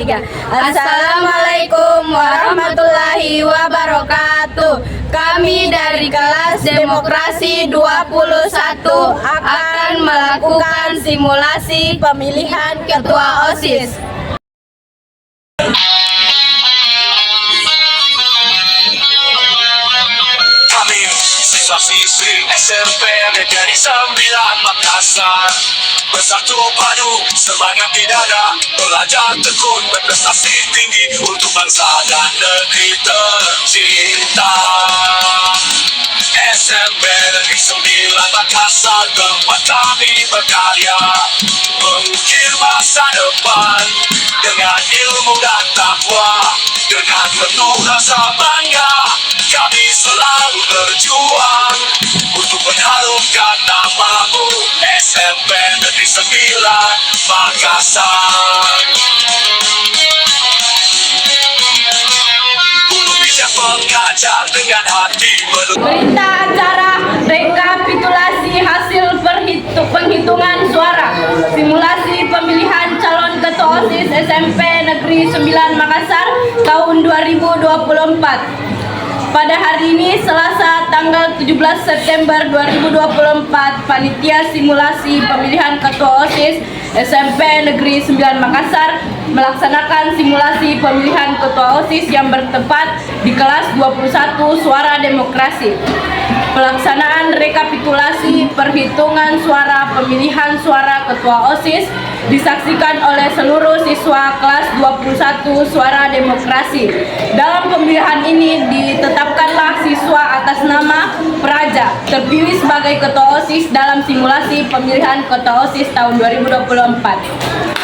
Assalamualaikum warahmatullahi wabarakatuh. Kami dari kelas Demokrasi 21 akan melakukan simulasi pemilihan Ketua OSIS. Siswa-siswi SMP Negeri 9 Makassar bersatu padu semangat di dada, belajar tekun berprestasi tinggi untuk bangsa dan negeri tercinta. SMP Negeri 9 Makassar tempat kami berkarya mengukir masa depan dengan ilmu dan takwa, dengan penuh rasa bangga kami selalu berjuang untuk mengharumkan namamu SMP Negeri 9 Makassar. Guru bijak mengajar dengan hati Berita acara rekapitulasi hasil penghitungan suara simulasi pemilihan calon ketua OSIS SMP Negeri 9 Makassar tahun 2024. Pada hari ini, Selasa tanggal 17 September 2024, Panitia Simulasi Pemilihan Ketua OSIS SMP Negeri 9 Makassar melaksanakan simulasi pemilihan Ketua OSIS yang bertempat di kelas 21 Suara Demokrasi. Pelaksanaan rekapitulasi perhitungan suara pemilihan suara Ketua OSIS disaksikan oleh seluruh siswa kelas 21 Suara Demokrasi. Dalam pemilihan ini ditetapkanlah siswa atas nama Praja terpilih sebagai Ketua OSIS dalam simulasi pemilihan Ketua OSIS tahun 2024.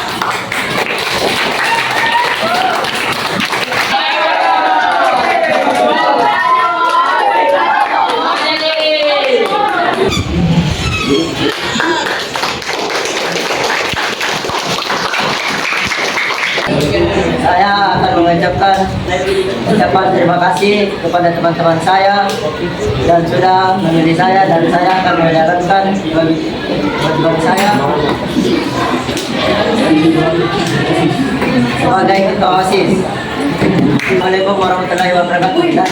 Saya akan mengucapkan ucapan terima kasih kepada teman-teman saya dan sudah memilih saya, dan saya akan menjalankan kewajiban saya sebagai Ketua OSIS. Assalamualaikum warahmatullahi wabarakatuh. Dan